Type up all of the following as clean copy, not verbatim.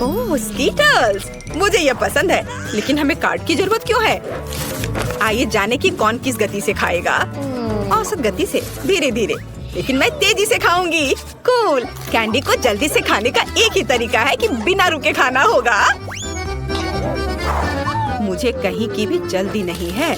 ओह स्कीटर्स, मुझे ये पसंद है, लेकिन हमें कार्ड की जरूरत क्यों है? आइए जाने कि कौन किस गति से खाएगा। औसत गति से, धीरे धीरे, लेकिन मैं तेजी से खाऊंगी। कूल। कैंडी को जल्दी से खाने का एक ही तरीका है कि बिना रुके खाना होगा। मुझे कहीं की भी जल्दी नहीं है।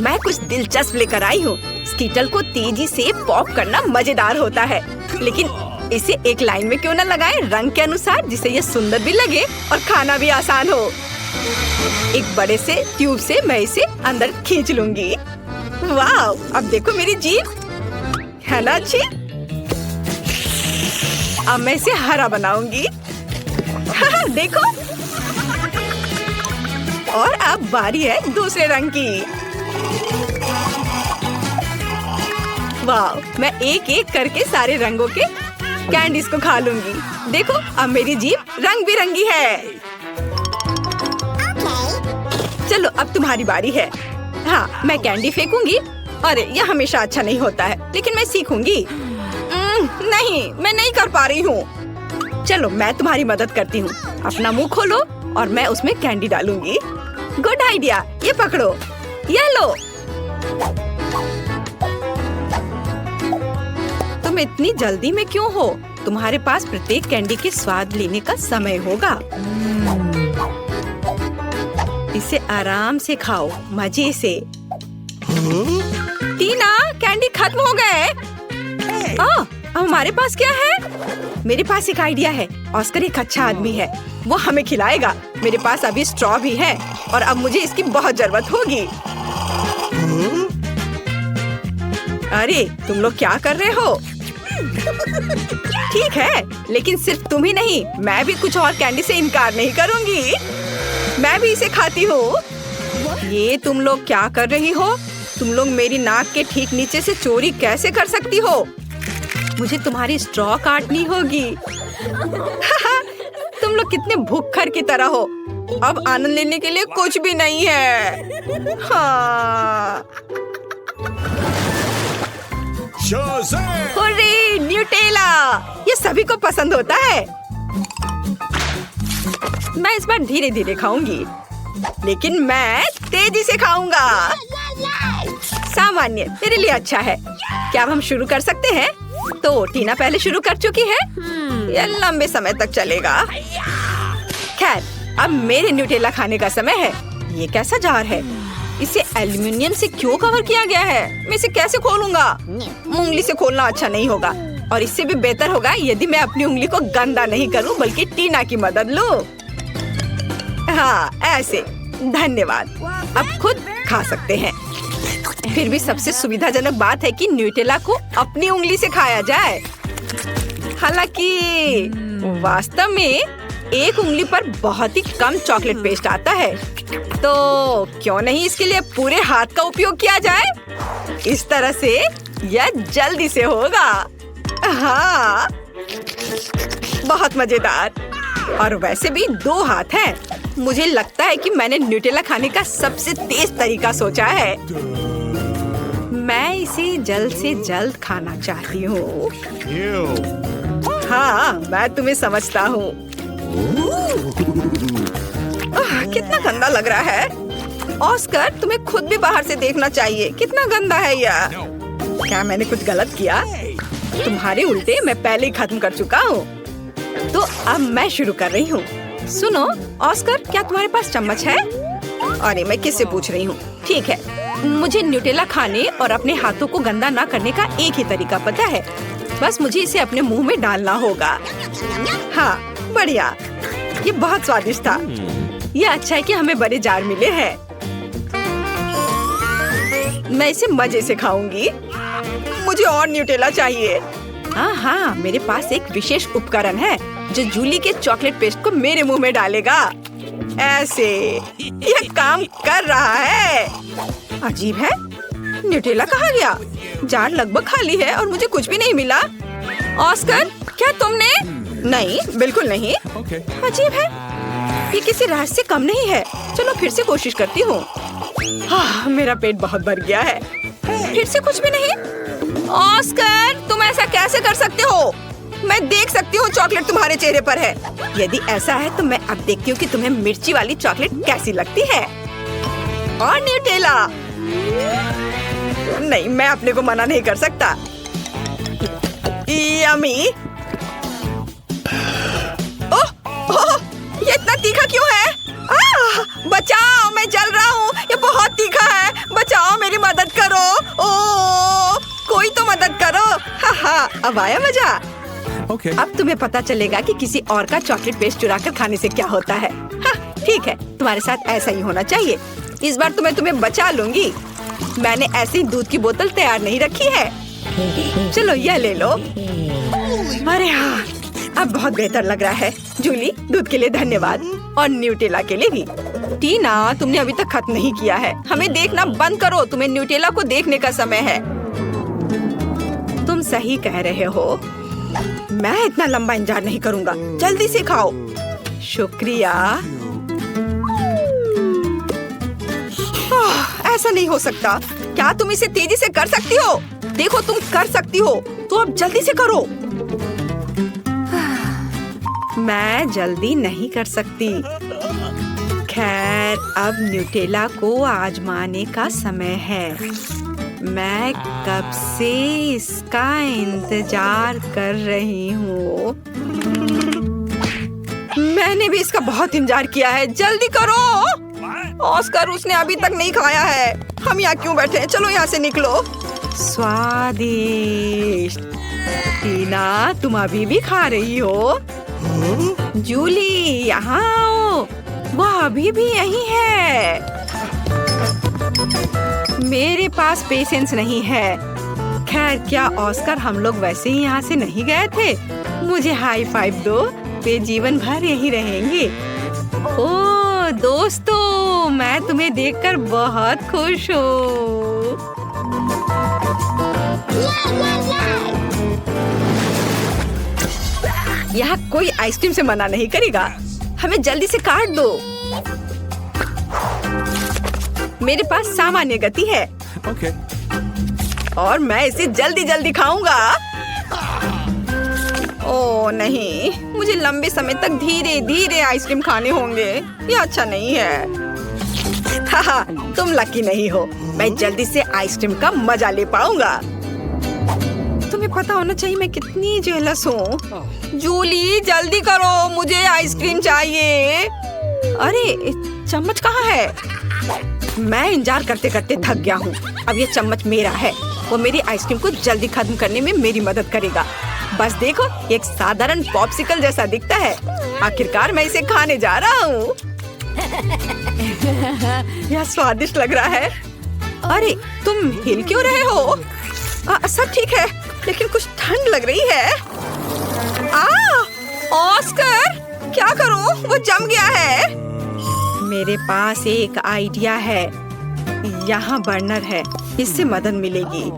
मैं कुछ दिलचस्प लेकर आई हूँ। स्कीटल को तेजी से पॉप करना मजेदार होता है, लेकिन इसे एक लाइन में क्यों न लगाएं रंग के अनुसार, जिससे ये सुंदर भी लगे और खाना भी आसान हो। एक बड़े से ट्यूब से मैं इसे अंदर खींच लूंगी। वाह, अब देखो मेरी जीभ, है ना अच्छी? अब मैं इसे हरा बनाऊंगी। देखो। और अब बारी है दूसरे रंग की। वाह, मैं एक एक करके सारे रंगों के कैंडीज को खा लूंगी। देखो, अब मेरी जीभ रंग बिरंगी है। चलो अब तुम्हारी बारी है। हाँ, मैं कैंडी फेंकूंगी। अरे, यह हमेशा अच्छा नहीं होता है, लेकिन मैं सीखूंगी। नहीं, मैं नहीं कर पा रही हूँ। चलो मैं तुम्हारी मदद करती हूँ। अपना मुंह खोलो और मैं उसमें कैंडी डालूंगी। गुड आइडिया, ये पकड़ो, ये लो। तुम इतनी जल्दी में क्यों हो? तुम्हारे पास प्रत्येक कैंडी के स्वाद लेने का समय होगा। इसे आराम से खाओ, मजे से। टीना, कैंडी खत्म हो गए। अब हमारे पास क्या है? मेरे पास एक आइडिया है। ऑस्कर एक अच्छा आदमी है, वो हमें खिलाएगा। मेरे पास अभी स्ट्रॉ भी है और अब मुझे इसकी बहुत जरूरत होगी। अरे, तुम लोग क्या कर रहे हो? ठीक है, लेकिन सिर्फ तुम ही नहीं, मैं भी कुछ और कैंडी से इनकार नहीं करूंगी। मैं भी इसे खाती हूँ। ये तुम लोग क्या कर रही हो? तुम लोग मेरी नाक के ठीक नीचे से चोरी कैसे कर सकती हो? मुझे तुम्हारी स्ट्रॉ काटनी होगी। तुम लोग कितने भूखर की तरह हो। अब आनंद लेने के लिए कुछ भी नहीं है। हाँ। Hurray, Nutella! ये सभी को पसंद होता है। मैं इस बार धीरे धीरे खाऊंगी, लेकिन मैं तेजी से खाऊंगा। सामान्य मेरे लिए अच्छा है। क्या अब हम शुरू कर सकते हैं? तो टीना पहले शुरू कर चुकी है। यह लंबे समय तक चलेगा। खैर, अब मेरे न्यूटेला खाने का समय है। ये कैसा जार है? इसे एल्युमिनियम से क्यों कवर किया गया है? मैं इसे कैसे खोलूंगा? उंगली से खोलना अच्छा नहीं होगा, और इससे भी बेहतर होगा यदि मैं अपनी उंगली को गंदा नहीं करूं, बल्कि टीना की मदद लूं। हाँ, ऐसे। धन्यवाद। अब खुद खा सकते हैं। फिर भी सबसे सुविधाजनक बात है कि न्यूटेला को अपनी उंगली से खाया जाए। हालांकि वास्तव में एक उंगली पर बहुत ही कम चॉकलेट पेस्ट आता है, तो क्यों नहीं इसके लिए पूरे हाथ का उपयोग किया जाए? इस तरह से यह जल्दी से होगा। हाँ, बहुत मजेदार। और वैसे भी 2 हाथ हैं। मुझे लगता है कि मैंने न्यूटेला खाने का सबसे तेज तरीका सोचा है। मैं इसे जल्द से जल्द खाना चाहती हूँ। हाँ, मैं तुम्हें समझता हूँ। कितना गंदा लग रहा है। ऑस्कर, तुम्हें खुद भी बाहर से देखना चाहिए। कितना गंदा है यह। क्या मैंने कुछ गलत किया? तुम्हारे उल्टे मैं पहले ही खत्म कर चुका हूँ। तो अब मैं शुरू कर रही हूँ। सुनो ऑस्कर, क्या तुम्हारे पास चम्मच है? अरे, मैं किससे पूछ रही हूँ? ठीक है, मुझे न्यूटेला खाने और अपने हाथों को गंदा ना करने का एक ही तरीका पता है। बस मुझे इसे अपने मुंह में डालना होगा। हाँ, बढ़िया। ये बहुत स्वादिष्ट था। ये अच्छा है कि हमें बड़े जार मिले हैं। मैं इसे मजे से खाऊंगी। मुझे और न्यूटेला चाहिए। हाँ, मेरे पास एक विशेष उपकरण है जो जूली के चॉकलेट पेस्ट को मेरे मुंह में डालेगा। ऐसे यह काम कर रहा है। अजीब है, न्यूटेला कहाँ गया? जार लगभग खाली है और मुझे कुछ भी नहीं मिला। ऑस्कर, क्या तुमने? नहीं, बिल्कुल नहीं। अजीब है, ये किसी राज से कम नहीं है। चलो फिर से कोशिश करती हूँ। हाँ, मेरा पेट बहुत भर गया है। फिर से कुछ भी नहीं। ऑस्कर, तुम ऐसा कैसे कर सकते हो? मैं देख सकती हूँ चॉकलेट तुम्हारे चेहरे पर है। यदि ऐसा है तो मैं अब देखती हूँ कि तुम्हें मिर्ची वाली चॉकलेट कैसी लगती है। और न्यूटेला। नहीं, मैं अपने को मना नहीं कर सकता। यम्मी। ओह, ओह, ये इतना तीखा क्यों है? बचाओ, मैं जल रहा हूँ। ये बहुत तीखा है। बचाओ, मेरी मदद करो। ओह, कोई तो मदद करो। हाँ, अब आया मजा। Okay. अब तुम्हें पता चलेगा कि किसी और का चॉकलेट पेस्ट चुरा कर खाने से क्या होता है। हाँ, ठीक है, तुम्हारे साथ ऐसा ही होना चाहिए। इस बार तुम्हें बचा लूंगी। मैंने ऐसी दूध की बोतल तैयार नहीं रखी है। चलो यह ले लो। अरे हाँ, अब बहुत बेहतर लग रहा है। जूली, दूध के लिए धन्यवाद और न्यूटेला के लिए भी। टीना, तुमने अभी तक खत्म नहीं किया है। हमें देखना बंद करो। तुम्हें न्यूटेला को देखने का समय है। तुम सही कह रहे हो। मैं इतना लंबा इंतजार नहीं करूंगा। जल्दी से खाओ। शुक्रिया। ऐसा नहीं हो सकता। क्या तुम इसे तेजी से कर सकती हो? देखो, तुम कर सकती हो, तो अब जल्दी से करो। मैं जल्दी नहीं कर सकती। खैर, अब न्यूटेला को आजमाने का समय है। मैं कब से इसका इंतजार कर रही हूँ। मैंने भी इसका बहुत इंतजार किया है। जल्दी करो। ऑस्कर, उसने अभी तक नहीं खाया है। हम यहाँ क्यों बैठे हैं? चलो यहाँ से निकलो। स्वादिष्ट। टीना, तुम अभी भी खा रही हो? जूली, यहाँ आओ। वह अभी भी यहीं है। मेरे पास पेशेंस नहीं है। खैर, क्या ऑस्कर, हम लोग वैसे ही यहाँ से नहीं गए थे? मुझे हाई फाइव दो। वे जीवन भर यहीं रहेंगे। ओह दोस्तों, मैं तुम्हें देखकर बहुत खुश हूँ। यहाँ कोई आइसक्रीम से मना नहीं करेगा। हमें जल्दी से काट दो। मेरे पास सामान्य गति है। Okay. और मैं इसे जल्दी जल्दी खाऊंगा। ओह नहीं, मुझे लंबे समय तक धीरे धीरे आइसक्रीम खाने होंगे। ये अच्छा नहीं है। हाँ, तुम लकी नहीं हो। मैं जल्दी से आइसक्रीम का मजा ले पाऊंगा। तुम्हें पता होना चाहिए मैं कितनी जेलस हूँ। जूली, जल्दी करो, मुझे आइसक्रीम चाहिए। अरे, चम्मच कहाँ है? मैं इंतजार करते करते थक गया हूँ। अब ये चम्मच मेरा है। वो मेरी आइसक्रीम को जल्दी खत्म करने में मेरी मदद करेगा। बस देखो, एक साधारण पॉप्सिकल जैसा दिखता है। आखिरकार मैं इसे खाने जा रहा हूँ। यह स्वादिष्ट लग रहा है। अरे, तुम हिल क्यों रहे हो? सब ठीक है, लेकिन कुछ ठंड लग रही है। ऑस्कर, क्या करूँ? वो जम गया है। मेरे पास एक आइडिया है। यहाँ बर्नर है, इससे मदद मिलेगी।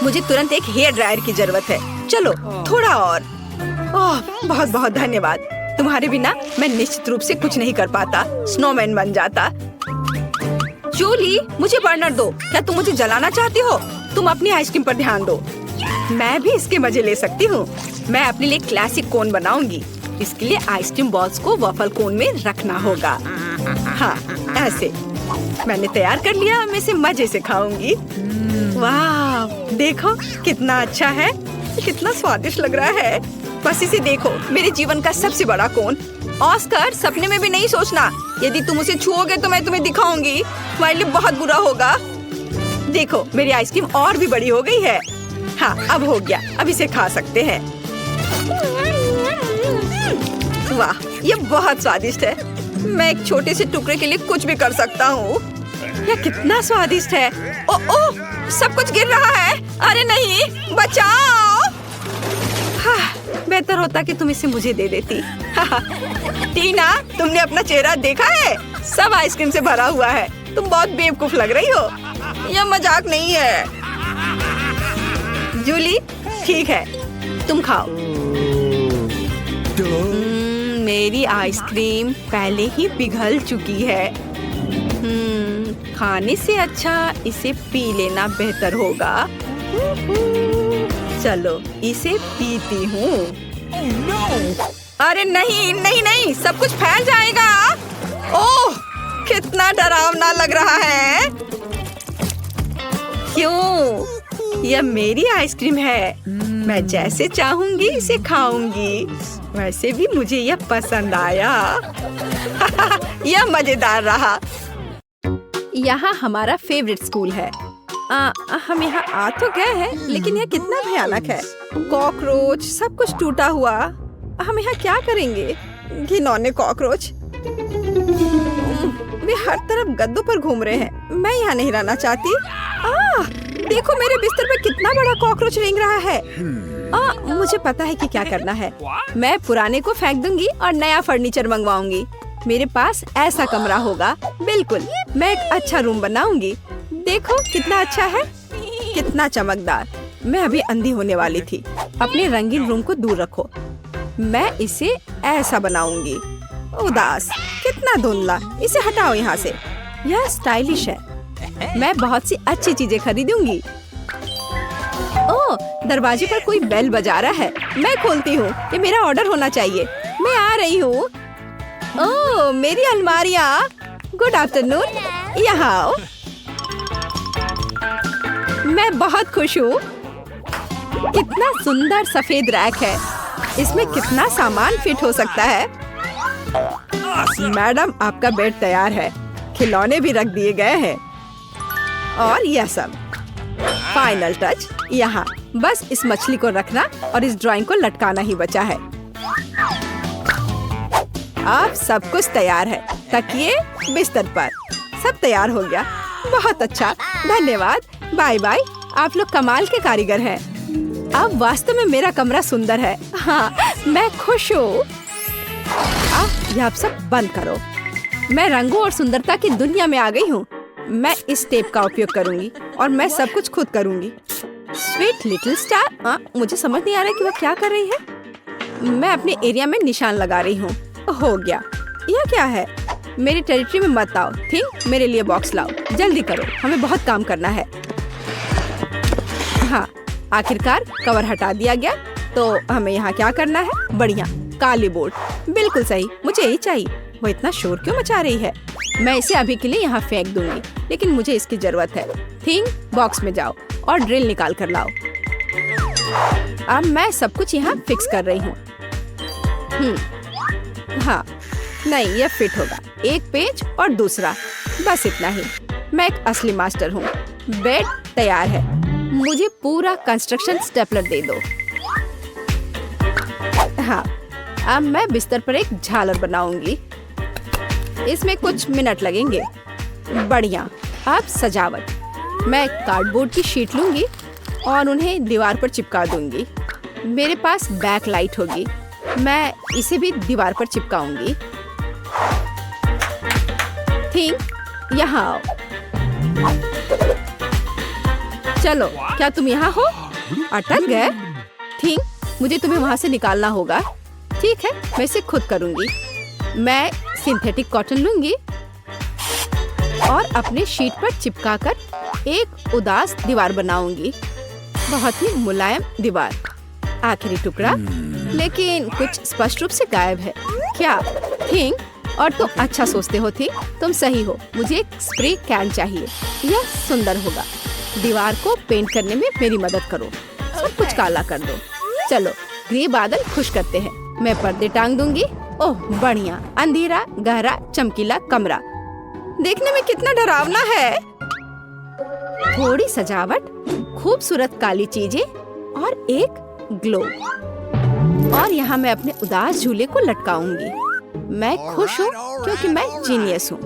मुझे तुरंत एक हेयर ड्रायर की जरूरत है। चलो, थोड़ा और। ओह, बहुत बहुत धन्यवाद। तुम्हारे बिना मैं निश्चित रूप से कुछ नहीं कर पाता। स्नोमैन बन जाता। जूली, मुझे बर्नर दो। क्या तुम मुझे जलाना चाहती हो? तुम अपनी आइसक्रीम पर ध्यान दो। मैं भी इसके मजे ले सकती हूँ। मैं अपने लिए क्लासिक कोन बनाऊंगी। इसके लिए आइसक्रीम बॉल्स को वॉफल कोन में रखना होगा। हाँ, ऐसे। मैंने तैयार कर लिया। मैं इसे मजे से खाऊंगी। वाह, देखो कितना अच्छा है। कितना स्वादिष्ट लग रहा है। बस इसे देखो, मेरे जीवन का सबसे बड़ा कोन। ऑस्कर, सपने में भी नहीं सोचना। यदि तुम उसे छुओगे तो मैं तुम्हें दिखाऊंगी। तुम्हारे लिए बहुत बुरा होगा। देखो, मेरी आइसक्रीम और भी बड़ी हो गई है। हाँ, अब हो गया। अब इसे खा सकते हैं। वाह, ये बहुत स्वादिष्ट है। मैं एक छोटे से टुकड़े के लिए कुछ भी कर सकता हूँ। यह कितना स्वादिष्ट है। ओह, सब कुछ गिर रहा है। अरे नहीं, बचाओ। हाँ, बेहतर होता कि तुम इसे मुझे दे देती। टीना, तुमने अपना चेहरा देखा है? सब आइसक्रीम से भरा हुआ है। तुम बहुत बेवकूफ लग रही हो। यह मजाक नहीं है। जूली, ठीक है, तुम खाओ। मेरी आइसक्रीम पहले ही पिघल चुकी है। खाने से अच्छा इसे पी लेना बेहतर होगा। चलो इसे पीती हूँ। अरे नहीं नहीं नहीं, सब कुछ फैल जाएगा। ओह, कितना डरावना लग रहा है। क्यों? यह मेरी आइसक्रीम है। मैं जैसे चाहूंगी इसे खाऊंगी। वैसे भी मुझे यह पसंद आया। यह मजेदार रहा। यहाँ हमारा फेवरेट स्कूल है। हम यहाँ आ तो गए हैं, लेकिन यह कितना भयानक है। कॉकरोच, सब कुछ टूटा हुआ। हम यहाँ क्या करेंगे? घिनौने कॉकरोच, वे हर तरफ गद्दों पर घूम रहे हैं। मैं यहाँ नहीं रहना चाहती। देखो मेरे बिस्तर पे कितना बड़ा कॉकरोच रेंग रहा है। मुझे पता है कि क्या करना है। मैं पुराने को फेंक दूंगी और नया फर्नीचर मंगवाऊंगी। मेरे पास ऐसा कमरा होगा। बिल्कुल, मैं एक अच्छा रूम बनाऊंगी। देखो कितना अच्छा है, कितना चमकदार। मैं अभी अंधी होने वाली थी। अपने रंगीन रूम को दूर रखो। मैं इसे ऐसा बनाऊंगी। उदास, कितना धुंधला। इसे हटाओ यहाँ से। यह स्टाइलिश है। मैं बहुत सी अच्छी चीजें खरीदूंगी। ओह, दरवाजे पर कोई बेल बजा रहा है। मैं खोलती हूँ। ये मेरा ऑर्डर होना चाहिए। मैं आ रही हूँ। ओह, मेरी अलमारियाँ। गुड आफ्टरनून, यहाँ आओ। मैं बहुत खुश हूँ। कितना सुंदर सफेद रैक है। इसमें कितना सामान फिट हो सकता है। मैडम, आपका बेड तैयार है। खिलौने भी रख दिए गए हैं। और यह सब फाइनल टच यहाँ। बस इस मछली को रखना और इस ड्राइंग को लटकाना ही बचा है। अब सब कुछ तैयार है। तकिए, बिस्तर पर, सब तैयार हो गया। बहुत अच्छा, धन्यवाद। Bye bye. आप लोग कमाल के कारीगर हैं। अब वास्तव में मेरा कमरा सुंदर है। हाँ, मैं खुश हूँ। यह आप सब बंद करो। मैं रंगों और सुंदरता की दुनिया में आ गई हूँ। मैं इस टेप का उपयोग करूंगी और मैं सब कुछ खुद करूंगी। स्वीट लिटिल स्टार, मुझे समझ नहीं आ रहा कि वह क्या कर रही है। मैं अपने एरिया में निशान लगा रही हूँ। हो गया। यह क्या है? मेरी टेरिटरी में मत आओ। ठीक, मेरे लिए बॉक्स लाओ। जल्दी करो, हमें बहुत काम करना है। हाँ, आखिरकार कवर हटा दिया गया। तो हमें यहाँ क्या करना है? बढ़िया, काली बोर्ड। बिल्कुल सही, मुझे यही चाहिए। वो इतना शोर क्यों मचा रही है? मैं इसे अभी के लिए यहाँ फेंक दूंगी, लेकिन मुझे इसकी जरूरत है। थिंग, बॉक्स में जाओ और ड्रिल निकाल कर लाओ। अब मैं सब कुछ यहाँ फिक्स कर रही हूँ। हाँ, नहीं, यह फिट होगा। एक पेज और दूसरा, बस इतना ही। मैं एक असली मास्टर हूँ। बेड तैयार है। मुझे पूरा कंस्ट्रक्शन स्टेपलर दे दो। हाँ, अब मैं बिस्तर पर एक झालर बनाऊंगी। इसमें कुछ मिनट लगेंगे। बढ़िया। अब सजावट। मैं कार्डबोर्ड की शीट लूंगी और उन्हें दीवार पर चिपका दूंगी। मेरे पास बैक लाइट होगी। मैं इसे भी दीवार पर चिपकाऊंगी। थिंक, यहाँ आओ। चलो, क्या तुम यहाँ हो? अटक गए? थिंक, मुझे तुम्हें वहाँ से निकालना होगा। ठीक है, मैं इसे खुद करूंगी। मैं सिंथेटिक कॉटन लूंगी और अपने शीट पर चिपकाकर एक उदास दीवार बनाऊंगी। बहुत ही मुलायम दीवार। आखिरी टुकड़ा, लेकिन कुछ स्पष्ट रूप से गायब है। क्या? थिंक, और तुम अच्छा सोचते हो। थी, तुम सही हो। मुझे एक स्प्रे कैन चाहिए। यह सुंदर होगा। दीवार को पेंट करने में मेरी मदद करो। सब कुछ काला कर दो। चलो, ग्रे बादल खुश करते हैं। मैं पर्दे टांग दूंगी। ओह, बढ़िया। अंधेरा, गहरा, चमकीला कमरा। देखने में कितना डरावना है। थोड़ी सजावट, खूबसूरत काली चीजें और एक ग्लो। और यहाँ मैं अपने उदास झूले को लटकाऊंगी। मैं खुश हूँ क्योंकि मैं जीनियस हूँ।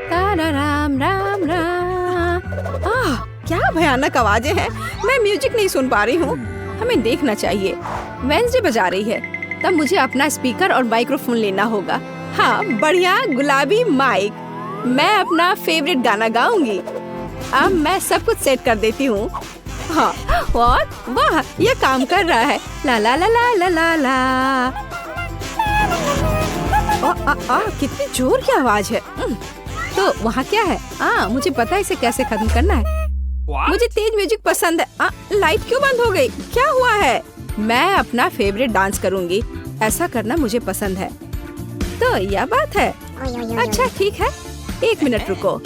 राम राम राम। क्या भयानक आवाजें हैं। मैं म्यूजिक नहीं सुन पा रही हूँ। हमें देखना चाहिए। वेंसडे बजा रही है, तब मुझे अपना स्पीकर और माइक्रोफोन लेना होगा। हाँ, बढ़िया गुलाबी माइक। मैं अपना फेवरेट गाना गाऊंगी। अब मैं सब कुछ सेट कर देती हूँ। हाँ, और वाह, ये काम कर रहा है। ला ला ला ला ला ला ला। कितनी जोर की आवाज है। तो वहाँ क्या है? मुझे पता है इसे कैसे खत्म करना है। मुझे तेज म्यूजिक पसंद है। लाइट क्यों बंद हो गई? क्या हुआ है? मैं अपना फेवरेट डांस करूँगी। ऐसा करना मुझे पसंद है। तो यह बात है। अच्छा ठीक है, 1 मिनट रुको।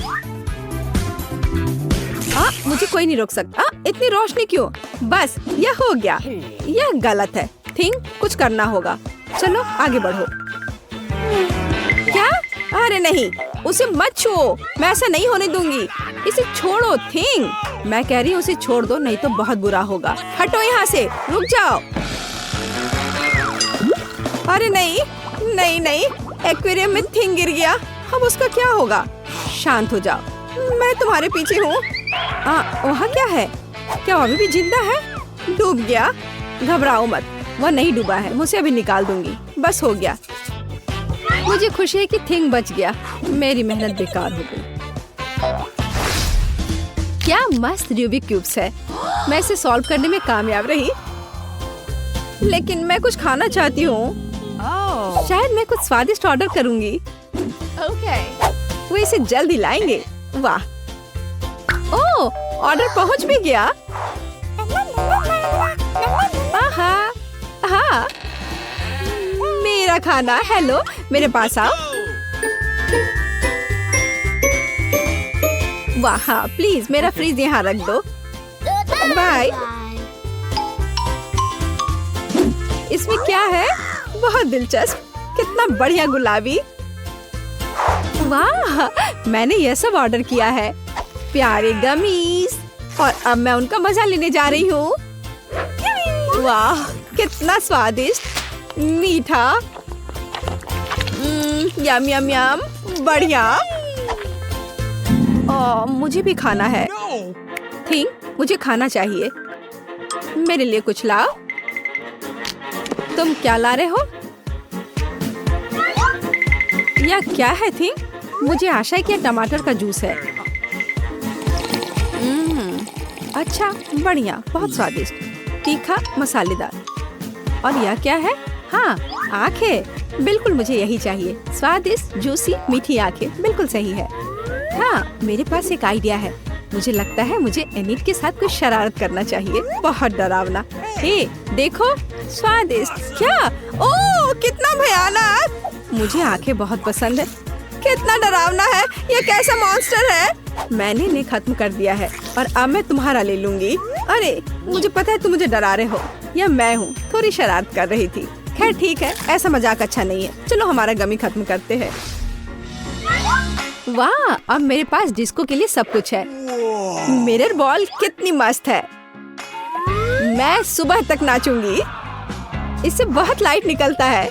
मुझे कोई नहीं रोक सकता। इतनी रोशनी क्यों? बस यह हो गया। यह गलत है। थिंग कुछ करना होगा। चलो आगे बढ़ो। क्या? अरे नहीं, उसे मत छुओ। मैं ऐसा नहीं होने दूंगी। इसे छोड़ो थिंग। मैं कह रही हूँ उसे छोड़ दो, नहीं तो बहुत बुरा होगा। हटो यहाँ से, रुक जाओ। अरे नहीं नहीं नहीं, एक्वेरियम में थिंग गिर गया। अब उसका क्या होगा? शांत हो जाओ, मैं तुम्हारे पीछे हूँ। वहाँ क्या है? क्या वो अभी भी जिंदा है? डूब गया? घबराओ मत, वह नहीं डूबा है। मुझे अभी निकाल दूंगी। बस हो गया। मुझे खुशी है कि थिंग बच गया। मेरी मेहनत बेकार हो गई। क्या मस्त रूबिक क्यूब्स है। मैं इसे सॉल्व करने में कामयाब रही, लेकिन मैं कुछ खाना चाहती हूँ। शायद मैं कुछ स्वादिष्ट ऑर्डर करूँगी। वो इसे जल्दी लाएंगे। वाह, ओह, ऑर्डर पहुँच भी गया। हाँ, मेरा खाना। हेलो, मेरे पास आओ। वाह, हाँ, प्लीज मेरा फ्रिज यहाँ रख दो। बाय। इसमें क्या है? बहुत दिलचस्प। कितना बढ़िया गुलाबी। वाह, मैंने यह सब ऑर्डर किया है। प्यारे गमीज, और अब मैं उनका मजा लेने जा रही हूँ। वाह, कितना स्वादिष्ट, मीठा। यम यम यम, बढ़िया। मुझे भी खाना है। थिंग, मुझे खाना चाहिए। मेरे लिए कुछ लाओ। तुम क्या ला रहे हो? यह क्या है थिंग? मुझे आशा है कि यह टमाटर का जूस है। अच्छा, बढ़िया, बहुत स्वादिष्ट, तीखा, मसालेदार। और यह क्या है? हाँ, आंखें। बिल्कुल मुझे यही चाहिए। स्वादिष्ट, जूसी, मीठी आंखें। बिल्कुल सही है। हाँ, मेरे पास एक आइडिया है। मुझे लगता है मुझे एनिट के साथ कुछ शरारत करना चाहिए। बहुत डरावना। हे, देखो, स्वादिष्ट। क्या? ओह, कितना भयानक। मुझे आंखें बहुत पसंद है। कितना डरावना है। यह कैसा मॉन्स्टर है? मैंने इन्हें खत्म कर दिया है और अब मैं तुम्हारा ले लूंगी। अरे, मुझे पता है तुम मुझे डरा रहे हो। यह मैं हूँ, थोड़ी शरारत कर रही थी। खैर ठीक है, ऐसा मजाक अच्छा नहीं है। चलो हमारा गमी खत्म करते हैं। वाह, अब मेरे पास डिस्को के लिए सब कुछ है। मिरर बॉल कितनी मस्त है। मैं सुबह तक नाचूंगी। इससे बहुत लाइट निकलता है।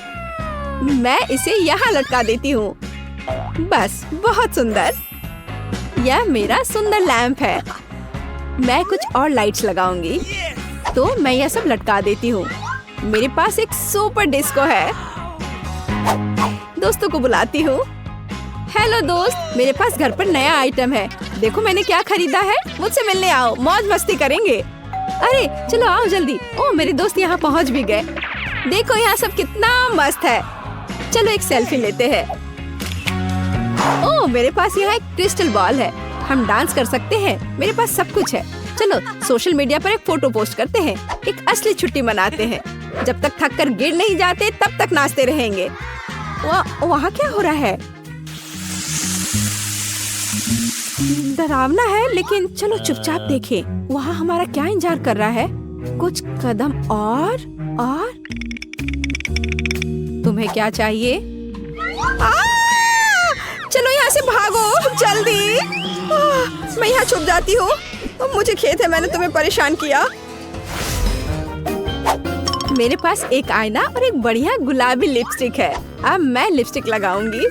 मैं इसे यहाँ लटका देती हूँ। बस, बहुत सुंदर। यह मेरा सुंदर लैंप है। मैं कुछ और लाइट्स लगाऊंगी। तो मैं यह सब लटका देती हूँ। मेरे पास एक सुपर डिस्को है। दोस्तों को बुलाती हूँ। हेलो दोस्त, मेरे पास घर पर नया आइटम है। देखो मैंने क्या खरीदा है। मुझसे मिलने आओ, मौज मस्ती करेंगे। अरे चलो आओ जल्दी। ओह, मेरे दोस्त यहाँ पहुँच भी गए। देखो यहाँ सब कितना मस्त है। चलो एक सेल्फी लेते हैं। ओह, मेरे पास यहाँ एक क्रिस्टल बॉल है। हम डांस कर सकते हैं। मेरे पास सब कुछ है। चलो सोशल मीडिया पर एक फोटो पोस्ट करते हैं। एक असली छुट्टी मनाते हैं। जब तक थक कर गिर नहीं जाते तब तक नाचते रहेंगे। वहाँ क्या हो रहा है? डरावना है, लेकिन चलो चुपचाप देखें। वहाँ हमारा क्या इंतजार कर रहा है? कुछ कदम और तुम्हें क्या चाहिए? चलो यहाँ से भागो जल्दी। मैं यहाँ छुप जाती हूँ। मुझे खेद है मैंने तुम्हें परेशान किया। मेरे पास एक आईना और एक बढ़िया गुलाबी लिपस्टिक है। अब मैं लिपस्टिक लगाऊंगी।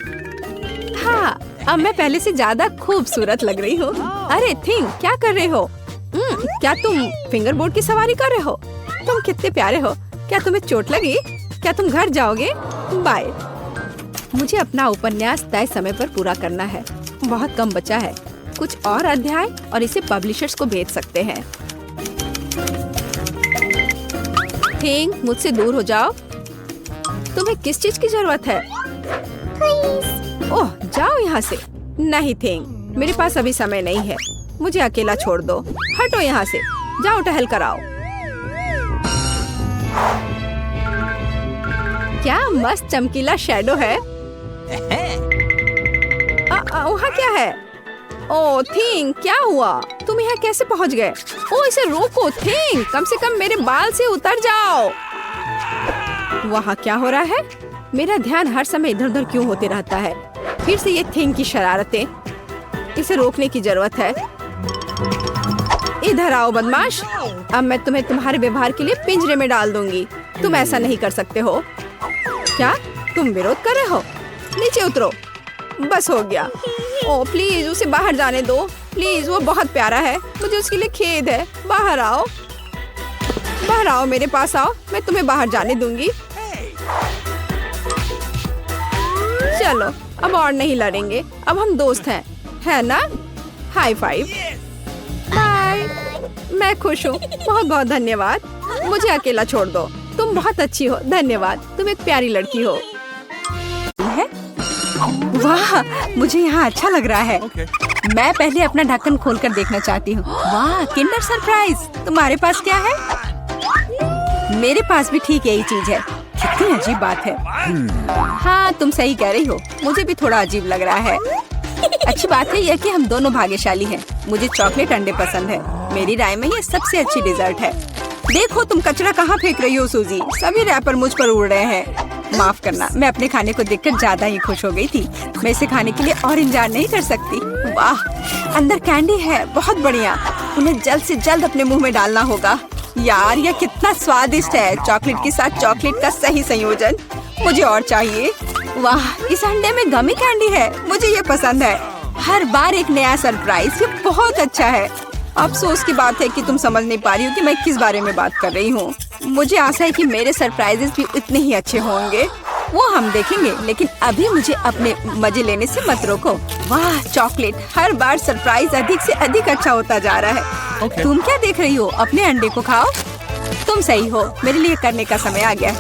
हाँ, अब मैं पहले से ज्यादा खूबसूरत लग रही हूँ। अरे थिंग, क्या कर रहे हो? क्या तुम फिंगर बोर्ड की सवारी कर रहे हो? तुम कितने प्यारे हो। क्या तुम्हें चोट लगी? क्या तुम घर जाओगे? बाय। मुझे अपना उपन्यास तय समय पर पूरा करना है। बहुत कम बचा है। कुछ और अध्याय और इसे पब्लिशर्स को भेज सकते हैं। थिंग, मुझसे दूर हो जाओ। तुम्हें किस चीज की जरूरत है? ओह, जाओ यहाँ से। नहीं थिंग, मेरे पास अभी समय नहीं है। मुझे अकेला छोड़ दो। हटो यहाँ से, जाओ टहल कर आओ। क्या मस्त चमकीला शैडो है। वहाँ क्या है? ओ थिंग, क्या हुआ? तुम यहाँ कैसे पहुँच गए? ओ इसे रोको थिंग, कम से कम मेरे बाल से उतर जाओ। वहाँ क्या हो रहा है? मेरा ध्यान हर समय इधर उधर क्यों होते रहता है? फिर से ये थिंग की शरारतें। इसे रोकने की जरूरत है। इधर आओ बदमाश, अब मैं तुम्हें तुम्हारे व्यवहार के लिए पिंजरे में डाल दूंगी। तुम ऐसा नहीं कर सकते हो। क्या तुम विरोध कर रहे हो? नीचे उतरो। बस हो गया। ओ प्लीज उसे बाहर जाने दो प्लीज, वो बहुत प्यारा है। मुझे उसके लिए खेद है। बाहर आओ, बाहर आओ, मेरे पास आओ, मैं तुम्हें बाहर जाने दूंगी। चलो अब और नहीं लड़ेंगे, अब हम दोस्त हैं, है ना? High five. बाय। मैं खुश हूँ, बहुत बहुत धन्यवाद। मुझे अकेला छोड़ दो। तुम बहुत अच्छी हो, धन्यवाद। तुम एक प्यारी लड़की हो। वाह, मुझे यहाँ अच्छा लग रहा है। मैं पहले अपना ढक्कन खोलकर देखना चाहती हूँ। वाह, किंडर सरप्राइज। तुम्हारे पास क्या है? मेरे पास भी ठीक यही चीज है। कितनी अजीब बात है। हाँ तुम सही कह रही हो, मुझे भी थोड़ा अजीब लग रहा है। अच्छी बात है यह कि हम दोनों भाग्यशाली हैं। मुझे चॉकलेट अंडे पसंद है। मेरी राय में ये सबसे अच्छी डिजर्ट है। देखो तुम कचरा कहाँ फेंक रही हो सूजी, सभी रैपर मुझ पर उड़ रहे हैं। माफ करना, मैं अपने खाने को देखकर ज्यादा ही खुश हो गई थी। मैं इसे खाने के लिए और इंतजार नहीं कर सकती। वाह, अंदर कैंडी है, बहुत बढ़िया। उन्हें जल्द से जल्द अपने मुंह में डालना होगा। यार यह कितना स्वादिष्ट है। चॉकलेट के साथ चॉकलेट का सही संयोजन। मुझे और चाहिए। वाह, इस अंडे में गमी कैंडी है, मुझे ये पसंद है। हर बार एक नया सरप्राइज, ये बहुत अच्छा है। अफसोस की बात है कि तुम समझ नहीं पा रही हो कि मैं किस बारे में बात कर रही हूँ। मुझे आशा है कि मेरे सरप्राइजेस भी इतने ही अच्छे होंगे। वो हम देखेंगे, लेकिन अभी मुझे अपने मजे लेने से मत रोको। वाह चॉकलेट, हर बार सरप्राइज अधिक से अधिक अच्छा होता जा रहा है। तुम क्या देख रही हो? अपने अंडे को खाओ। तुम सही हो, मेरे लिए करने का समय आ गया।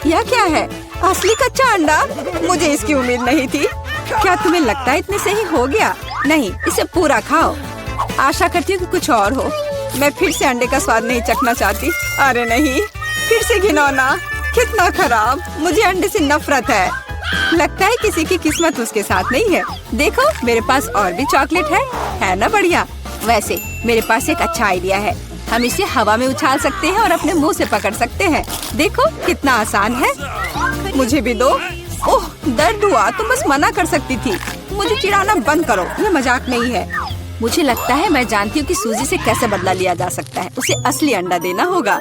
यह क्या है? असली कच्चा अंडा? मुझे इसकी उम्मीद नहीं थी। क्या तुम्हें लगता है इतने सही हो गया? नहीं, इसे पूरा खाओ। आशा करती हूँ कि कुछ और हो। मैं फिर से अंडे का स्वाद नहीं चखना चाहती। अरे नहीं, फिर से घिनौना, कितना खराब। मुझे अंडे से नफरत है। लगता है किसी की किस्मत उसके साथ नहीं है। देखो मेरे पास और भी चॉकलेट है ना? बढ़िया। वैसे मेरे पास एक अच्छा आइडिया है। हम इसे हवा में उछाल सकते हैं और अपने मुंह से पकड़ सकते हैं। देखो कितना आसान है। मुझे भी दो। ओह दर्द हुआ, तुम बस मना कर सकती थी। मुझे चिढ़ाना बंद करो, ये मजाक नहीं है। मुझे लगता है मैं जानती हूँ कि सूजी से कैसे बदला लिया जा सकता है। उसे असली अंडा देना होगा।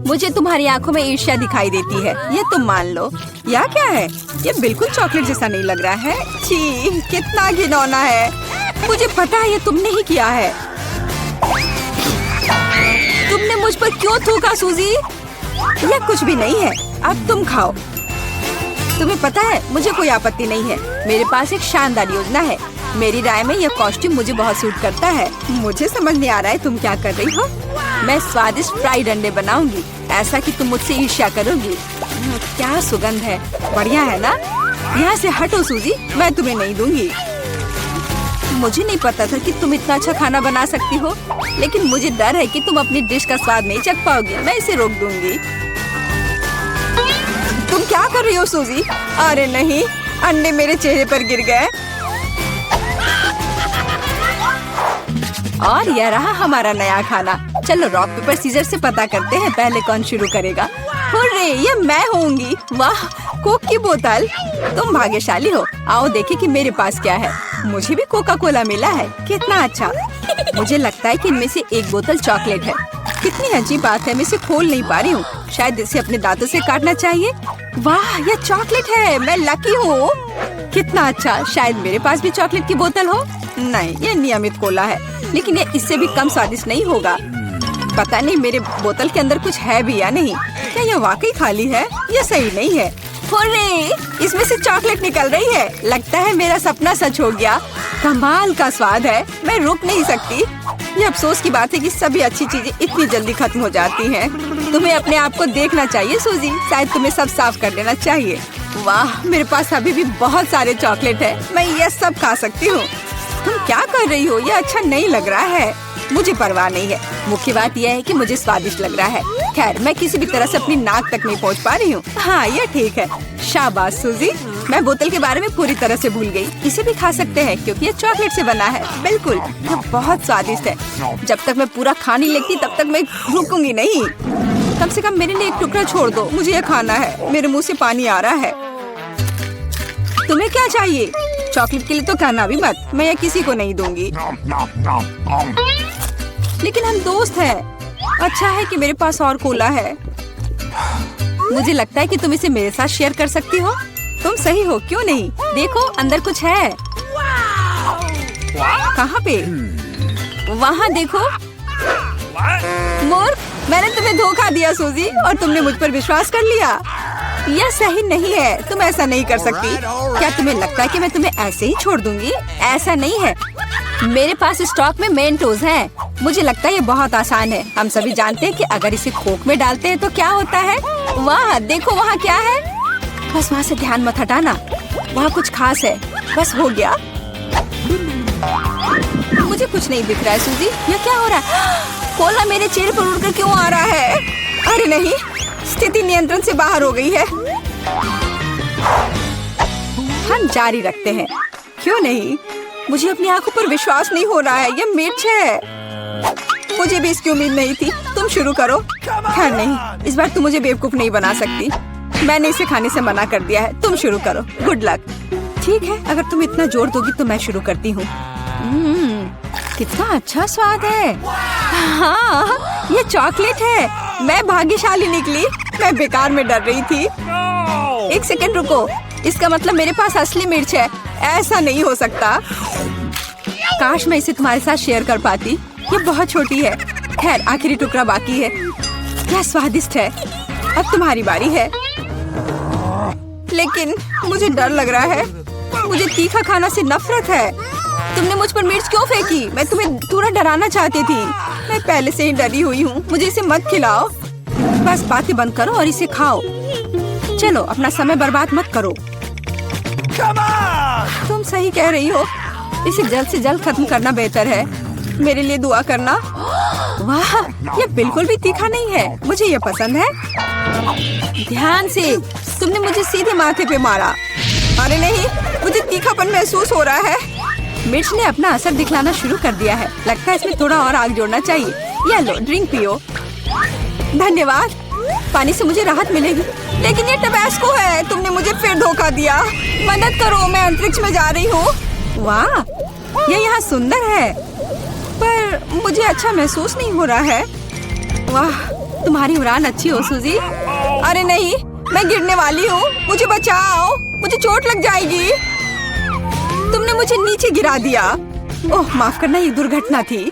मुझे तुम्हारी आंखों में ईर्ष्या दिखाई देती है, ये तुम मान लो। यह क्या है? ये बिल्कुल चॉकलेट जैसा नहीं लग रहा है। छी, कितना घिनौना है। मुझे पता है ये तुमने ही किया है। तुमने मुझ पर क्यों थूका सूजी? यह कुछ भी नहीं है, अब तुम खाओ। तुम्हें पता है मुझे कोई आपत्ति नहीं है। मेरे पास एक शानदार योजना है। मेरी राय में यह कॉस्ट्यूम मुझे बहुत सूट करता है। मुझे समझ नहीं आ रहा है तुम क्या कर रही हो। मैं स्वादिष्ट फ्राइड अंडे बनाऊंगी, ऐसा कि तुम मुझसे ईर्ष्या करोगी। क्या सुगंध है, बढ़िया है ना? यहाँ से हटो सूजी, मैं तुम्हें नहीं दूंगी। मुझे नहीं पता था कि तुम इतना अच्छा खाना बना सकती हो, लेकिन मुझे डर है कि तुम अपनी डिश का स्वाद नहीं चख पाओगी। मैं इसे रोक दूंगी। तुम क्या कर रही हो सूजी? अरे नहीं, अंडे मेरे चेहरे पर गिर गए। और यह रहा हमारा नया खाना। चलो रॉक पेपर सीजर से पता करते हैं पहले कौन शुरू करेगा। हुर्रे, ये मैं होंगी। वाह, कोक की बोतल। तुम भाग्यशाली हो। आओ देखें कि मेरे पास क्या है। मुझे भी कोका कोला मिला है, कितना अच्छा। मुझे लगता है कि इनमें से एक बोतल चॉकलेट है। कितनी अजीब बात है, मैं इसे खोल नहीं पा रही हूँ। शायद इसे अपने दांतों से काटना चाहिए। वाह, यह चॉकलेट है, मैं लकी हूँ। कितना अच्छा, शायद मेरे पास भी चॉकलेट की बोतल हो। नहीं, ये नियमित कोला है, लेकिन ये इससे भी कम स्वादिष्ट नहीं होगा। पता नहीं मेरे बोतल के अंदर कुछ है भी या नहीं। क्या यह वाकई खाली है? ये सही नहीं है। हुर्रे, इसमें से चॉकलेट निकल रही है। लगता है मेरा सपना सच हो गया। कमाल का स्वाद है, मैं रुक नहीं सकती। ये अफसोस की बात है कि सभी अच्छी चीजें इतनी जल्दी खत्म हो जाती हैं। तुम्हें अपने आप को देखना चाहिए सूजी, शायद तुम्हें सब साफ कर देना चाहिए। वाह, मेरे पास अभी भी बहुत सारे चॉकलेट है। मैं ये सब खा सकती हूँ। तुम क्या कर रही हो? ये अच्छा नहीं लग रहा है। मुझे परवाह नहीं है, मुख्य बात यह है कि मुझे स्वादिष्ट लग रहा है। खैर, मैं किसी भी तरह से अपनी नाक तक नहीं पहुँच पा रही हूँ। हाँ, ये ठीक है। शाबाश सूजी, मैं बोतल के बारे में पूरी तरह से भूल गई। इसे भी खा सकते हैं क्योंकि ये चॉकलेट से बना है। बिल्कुल, ये बहुत स्वादिष्ट है। जब तक मैं पूरा खा नहीं लेती तब तक मैं रुकूंगी नहीं। कम से कम मेरे लिए एक टुकड़ा छोड़ दो, मुझे ये खाना है। मेरे मुंह से पानी आ रहा है। तुम्हें क्या चाहिए? चॉकलेट के लिए तो कहना भी मत, मैं ये किसी को नहीं दूंगी। लेकिन हम दोस्त हैं। अच्छा है कि मेरे पास और कोला है। मुझे लगता है कि तुम इसे मेरे साथ शेयर कर सकती हो। तुम सही हो, क्यों नहीं? देखो, अंदर कुछ है। कहाँ पे? वहाँ देखो। मूर्ख, मैंने तुम्हें धोखा दिया सूजी, और तुमने मुझ पर विश्वास कर लिया। यह सही नहीं है, तुम ऐसा नहीं कर सकती। क्या तुम्हें लगता है कि मैं तुम्हें ऐसे ही छोड़ दूंगी? ऐसा नहीं है। मेरे पास स्टॉक में मेंटोस हैं। मुझे लगता है ये बहुत आसान है। हम सभी जानते हैं कि अगर इसे कोक में डालते हैं तो क्या होता है। वाह, देखो वहाँ क्या है। बस वहाँ से ध्यान मत हटाना, वहाँ कुछ खास है। बस हो गया। मुझे कुछ नहीं दिख रहा है सूजी, ये क्या हो रहा है? कोला मेरे चेहरे पर उड़कर क्यों आ रहा है? अरे नहीं, स्थिति नियंत्रण से बाहर हो गई है। हम जारी रखते हैं, क्यों नहीं? मुझे अपनी आंखों पर विश्वास नहीं हो रहा है। ये मिर्च है। मुझे भी इसकी उम्मीद नहीं थी। तुम शुरू करो। खैर नहीं, इस बार तुम मुझे बेवकूफ नहीं बना सकती। मैंने इसे खाने से मना कर दिया है। तुम शुरू करो। Good luck. ठीक है, अगर तुम इतना जोर दोगी तो मैं शुरू करती हूँ। कितना अच्छा स्वाद है। हाँ, ये चॉकलेट है। मैं भाग्यशाली निकली। मैं बेकार में डर रही थी। एक सेकंड रुको, इसका मतलब मेरे पास असली मिर्च है। ऐसा नहीं हो सकता। काश मैं इसे तुम्हारे साथ शेयर कर पाती। ये बहुत छोटी है। खैर, आखिरी टुकड़ा बाकी है। क्या स्वादिष्ट है। अब तुम्हारी बारी है। लेकिन मुझे डर लग रहा है। मुझे तीखा खाना से नफरत है। तुमने मुझ पर मिर्च क्यों फेंकी? मैं तुम्हें थोड़ा डराना चाहती थी। मैं पहले से ही डरी हुई हूँ। मुझे इसे मत खिलाओ। बस बातें बंद करो और इसे खाओ। चलो, अपना समय बर्बाद मत करो। तुम सही कह रही हो। इसे जल्द से जल्द खत्म करना बेहतर है। मेरे लिए दुआ करना। वाह, ये बिल्कुल भी तीखा नहीं है। मुझे ये पसंद है। ध्यान से। तुमने मुझे सीधे माथे पे मारा। अरे नहीं, मुझे तीखापन महसूस हो रहा है। मिर्च ने अपना असर दिखलाना शुरू कर दिया है। लगता है इसमें थोड़ा और आग जोड़ना चाहिए। ये लो, ड्रिंक पियो। धन्यवाद। पानी से मुझे राहत मिलेगी। लेकिन ये टबैस्को है। तुमने मुझे फिर धोखा दिया। मदद करो, मैं अंतरिक्ष में जा रही हूँ। वाह, ये यहाँ सुंदर है, पर मुझे अच्छा महसूस नहीं हो रहा है। वाह, तुम्हारी उड़ान अच्छी हो सूजी। अरे नहीं, मैं गिरने वाली हूँ। मुझे बचाओ, मुझे चोट लग जाएगी। तुमने मुझे नीचे गिरा दिया। ओह, माफ करना, ये दुर्घटना थी।